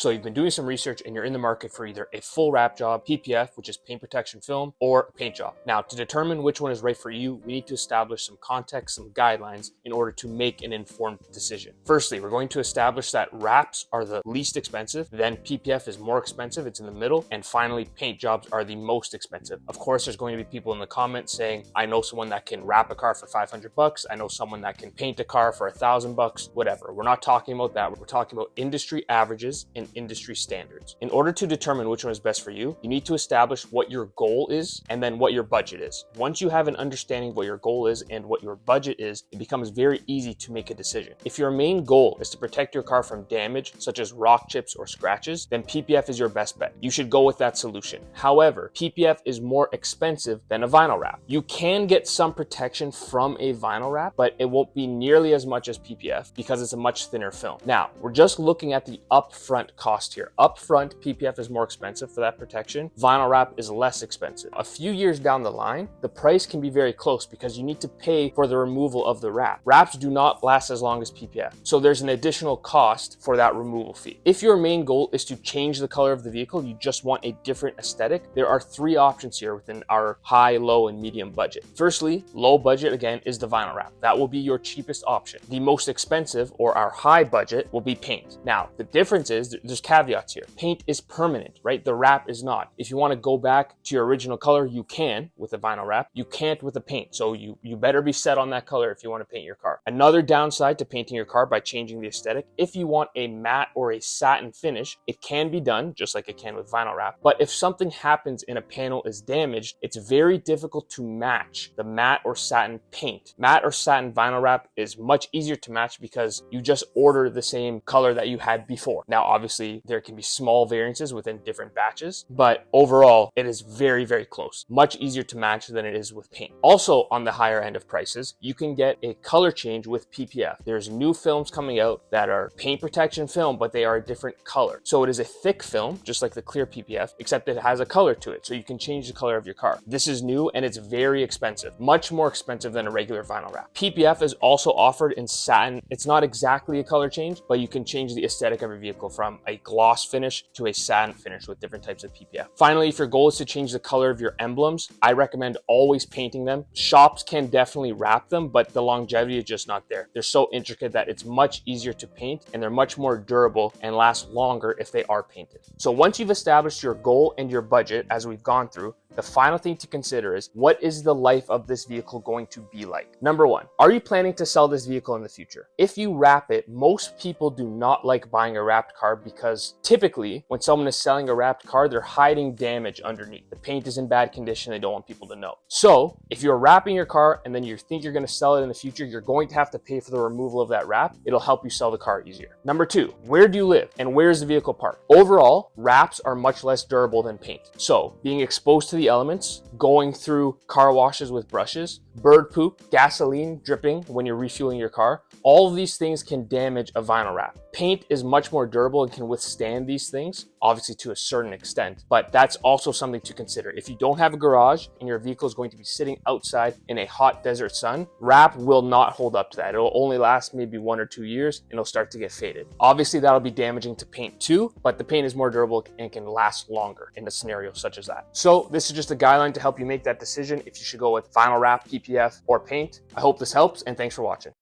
So you've been doing some research and you're in the market for either a full wrap job, PPF, which is paint protection film, or a paint job. Now, to determine which one is right for you, we need to establish some context, some guidelines in order to make an informed decision. Firstly, we're going to establish that wraps are the least expensive, then PPF is more expensive, it's in the middle, and finally paint jobs are the most expensive. Of course, there's going to be people in the comments saying, I know someone that can wrap a car for 500 bucks, I know someone that can paint a car for 1,000 bucks, whatever. We're not talking about that. We're talking about industry averages and industry standards. In order to determine which one is best for you, you need to establish what your goal is and then what your budget is. Once you have an understanding of what your goal is and what your budget is, it becomes very easy to make a decision. If your main goal is to protect your car from damage, such as rock chips or scratches, then PPF is your best bet. You should go with that solution. However, PPF is more expensive than a vinyl wrap. You can get some protection from a vinyl wrap, but it won't be nearly as much as PPF because it's a much thinner film. Now, we're just looking at the upfront cost here. Upfront, PPF is more expensive for that protection. Vinyl wrap is less expensive. A few years down the line, the price can be very close because you need to pay for the removal of the wrap. Wraps do not last as long as PPF, so there's an additional cost for that removal fee. If your main goal is to change the color of the vehicle, you just want a different aesthetic, there are three options here within our high, low, and medium budget. Firstly, low budget again is the vinyl wrap. That will be your cheapest option. The most expensive, or our high budget, will be paint. Now, the difference is there's caveats here. Paint is permanent, right? The wrap is not. If you want to go back to your original color, you can with a vinyl wrap. You can't with a paint. So you better be set on that color if you want to paint your car. Another downside to painting your car by changing the aesthetic, if you want a matte or a satin finish, it can be done just like it can with vinyl wrap. But if something happens and a panel is damaged, it's very difficult to match the matte or satin paint. Matte or satin vinyl wrap is much easier to match because you just order the same color that you had before. Now, obviously, there can be small variances within different batches, but overall, it is very, very close. Much easier to match than it is with paint. Also, on the higher end of prices, you can get a color change with PPF. There's new films coming out that are paint protection film, but they are a different color. So it is a thick film, just like the clear PPF, except it has a color to it, so you can change the color of your car. This is new and it's very expensive, much more expensive than a regular vinyl wrap. PPF is also offered in satin. It's not exactly a color change, but you can change the aesthetic of your vehicle from a gloss finish to a satin finish with different types of PPF. Finally, if your goal is to change the color of your emblems, I recommend always painting them. Shops can definitely wrap them, but the longevity is just not there. They're so intricate that it's much easier to paint and they're much more durable and last longer if they are painted. So once you've established your goal and your budget, as we've gone through, the final thing to consider is, what is the life of this vehicle going to be like? Number one, are you planning to sell this vehicle in the future? If you wrap it, most people do not like buying a wrapped car because typically when someone is selling a wrapped car, they're hiding damage underneath. The paint is in bad condition. They don't want people to know. So if you're wrapping your car and then you think you're going to sell it in the future, you're going to have to pay for the removal of that wrap. It'll help you sell the car easier. Number two, where do you live and where is the vehicle parked? Overall, wraps are much less durable than paint. So being exposed to the elements, going through car washes with brushes, bird poop, gasoline dripping when you're refueling your car, all of these things can damage a vinyl wrap. Paint is much more durable and can withstand these things, obviously to a certain extent, but that's also something to consider. If you don't have a garage and your vehicle is going to be sitting outside in a hot desert sun, wrap will not hold up to that. It'll only last maybe 1 or 2 years and it'll start to get faded. Obviously that'll be damaging to paint too, but the paint is more durable and can last longer in a scenario such as that. So this is just a guideline to help you make that decision if you should go with vinyl wrap, PPF, or paint. I hope this helps and thanks for watching.